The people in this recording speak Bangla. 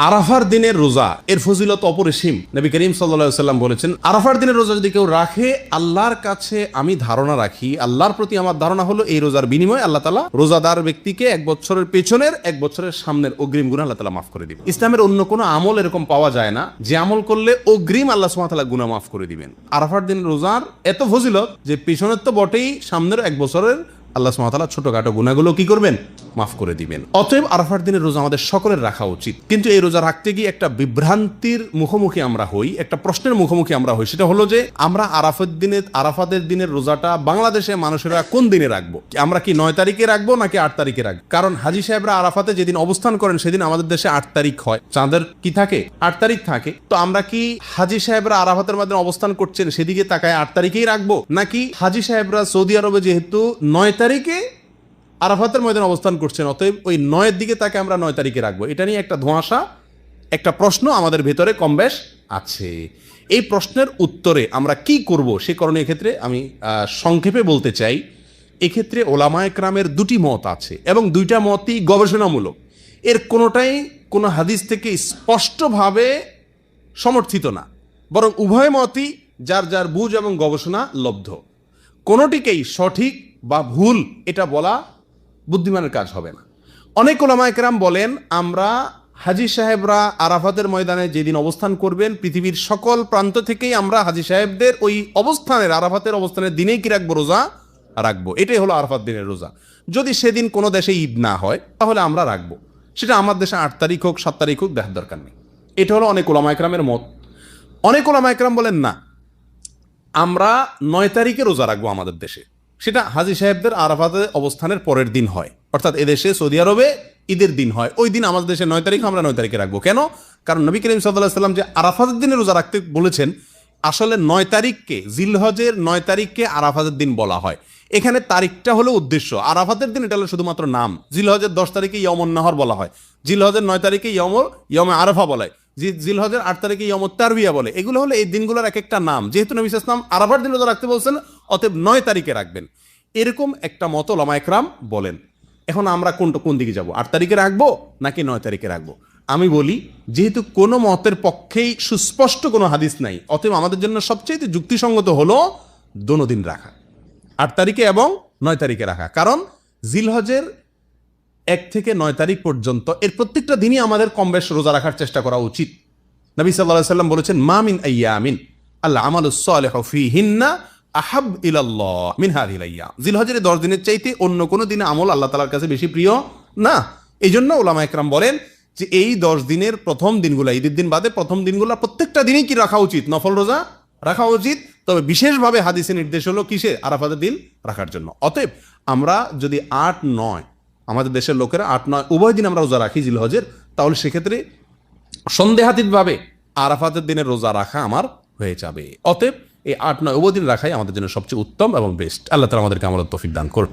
আরাফার দিনের রোজা এর ফজিলত অপরিসীম। নবী করিম সাল্লাল্লাহু আলাইহি ওয়াসাল্লাম বলেছেন, আরাফার দিনের রোজা যদি কেউ রাখে, আল্লাহর কাছে আমি ধারণা রাখি, আল্লাহর প্রতি আমার ধারণা হলো এই রোজার বিনিময়ে আল্লাহ তাআলা রোজাদার ব্যক্তিকে 1 বছরের পেছনের 1 বছরের সামনের অগ্রিম গুনাহ আল্লাহ তাআলা মাফ করে দিবেন। ইসলামের অন্য কোনো আমল এরকম পাওয়া যায় না যে আমল করলে অগ্রিম আল্লাহ সুবহানাহু ওয়া তাআলা গুনাহ মাফ করে দিবেন। আরাফার দিনের রোজার এত ফজিলত যে পেছনের তো বটেই, সামনের 1 বছরের আল্লাহ সুবহানাহু ওয়া তাআলা ছোটখাটো গুনাহগুলো কি করবেন? মাফ করে দিবেন। অতএব আরাফার দিনের রোজা আমাদের সকলের রাখা উচিত। কিন্তু এই রোজা রাখতে গিয়ে একটা বিভ্রান্তির মুখোমুখি আমরা হই, একটা প্রশ্নের মুখোমুখি আমরা হই। সেটা হলো যে আমরা আরাফাতের দিনের রোজাটা বাংলাদেশে মানুষেরা কোন দিনে রাখবো? আমরা কি 9 তারিখে রাখবো নাকি 8 তারিখে রাখবো? কারণ হাজী সাহেবরা আরাফাতে যেদিন অবস্থান করেন সেদিন আমাদের দেশে 8 তারিখ হয়। চাঁদের কি থাকে? 8 তারিখ থাকে। তো আমরা কি হাজী সাহেবরা আরাফাতের মধ্যে অবস্থান করছেন সেদিকে তাকায় 8 তারিখেই রাখবো, নাকি হাজী সাহেবরা সৌদি আরবে যেহেতু 9 তারিখে আরাফাতের ময়দানে অবস্থান করছেন, অতএব ওই 9-এর দিকে তাকে আমরা 9 তারিখে রাখবো? এটা নিয়ে একটা ধোঁয়াশা, একটা প্রশ্ন আমাদের ভেতরে কমবেশ আছে। এই প্রশ্নের উত্তরে আমরা কি করব সে করণীয় ক্ষেত্রে আমি সংক্ষেপে বলতে চাই, এক্ষেত্রে ওলামায়ে কেরামের দুটি মত আছে এবং দুইটা মতই গবেষণামূলক। এর কোনোটাই কোনো হাদিস থেকে স্পষ্টভাবে সমর্থিত না, বরং উভয় মতই যার যার বুঝ এবং গবেষণা লব্ধ। কোনোটিকেই সঠিক বা ভুল এটা বলা বুদ্ধিমানের কাজ হবে না। অনেক ওলামায়ে কেরাম বলেন, আমরা হাজী সাহেবরা আরাফাতের ময়দানে যেদিন অবস্থান করবেন, পৃথিবীর সকল প্রান্ত থেকেই আমরা হাজী সাহেবদের ওই অবস্থানের, আরাফাতের অবস্থানের দিনেই কি রাখবো? রোজা রাখবো। এটাই হলো আরাফাত দিনের রোজা। যদি সেদিন কোনো দেশে ঈদ না হয় তাহলে আমরা রাখবো, সেটা আমার দেশে 8 তারিখ হোক 7 তারিখ হোক, দেখার দরকার নেই। এটা হলো অনেক ওলামায়ে কেরামের মত। অনেক ওলামায়ে কেরাম বলেন না, আমরা 9 তারিখে রোজা রাখবো আমাদের দেশে, সেটা হাজী সাহেবদের আরাফাতে অবস্থানের পরের দিন হয়, অর্থাৎ এদেশে সৌদি আরবে ঈদের দিন হয়, ওই দিন আমাদের দেশে 9 তারিখ, আমরা 9 তারিখে রাখবো। কেন? কারণ নবী করিম সাল্লাল্লাহু আলাইহি ওয়াসাল্লাম যে আরাফাতের দিনে রোজা রাখতে বলেছেন, আসলে 9 তারিখকে, জিলহজের 9 তারিখকে আরাফাতের দিন বলা হয়। এখানে তারিখটা হলো উদ্দেশ্য, আরাফাতের দিন এটা হলো শুধুমাত্র নাম। জিলহজের 10 তারিখে ইয়মুন নাহর বলা হয়, জিলহজের 9 তারিখে ইয়মে আরাফা বলা হয়, জিলহজের 8 তারিখে ইয়মুত তারবিয়া বলে। এগুলো হলো এই দিনগুলোর এক একটা নাম। যেহেতু নবী সাল্লাল্লাহু আলাইহি ওয়াসাল্লাম আরাফার দিন রোজা রাখতে বলছেন, অতএব 9 তারিখে রাখবেন, এরকম একটা মত ওলামায়ে কেরাম বলেন। এখন আমরা কোন দিকে যাব? 8 তারিখে রাখবো নাকি 9 তারিখে রাখবো? আমি বলি, যেহেতু কোনো মতের পক্ষেই সুস্পষ্ট কোনো হাদিস নাই, অতএব আমাদের জন্য সবচেয়ে যুক্তিসঙ্গত হলো দোনো দিন রাখা, 8 তারিখে এবং 9 তারিখে রাখা। কারণ জিলহজের 1 থেকে 9 তারিখ পর্যন্ত এর প্রত্যেকটা দিনই আমাদের কমবেশ রোজা রাখার চেষ্টা করা উচিত। নবী সাল্লাল্লাহু আলাইহি ওয়াসাল্লাম বলেছেন, মা মিন আইয়ামিন আল আমালুস সালিহু ফীহিন্না আহাব ইলাল্লাহ মিন হাযিহিল আইয়াম। জিলহজের 10 দিনের চাইতে অন্য কোনো দিনে আমল আল্লাহ তাআলার কাছে বেশি প্রিয় না। এই জন্য ওলামায়ে কেরাম বলেন যে এই 10 দিনের প্রথম দিনগুলো, ঈদের দিন বাদে প্রথম দিনগুলো প্রত্যেকটা দিনই কি রাখা উচিত? নফল রোজা রাখা উচিত। তবে বিশেষভাবে হাদিসে নির্দেশ হলো কিসে? আরাফাতের দিন রাখার জন্য। অতএব আমরা যদি 8-9, আমাদের দেশের লোকেরা 8-9 উভয় দিন আমরা রোজা রাখি জিলহজের, তাহলে সেক্ষেত্রে সন্দেহাতীতভাবে আরাফাতের দিনের রোজা রাখা আমার হয়ে যাবে। অতএব এই 8-9 উভয় দিন রাখাই আমাদের জন্য সবচেয়ে উত্তম এবং বেস্ট। আল্লাহ তাআলা আমাদেরকে আমলের তৌফিক দান করুন।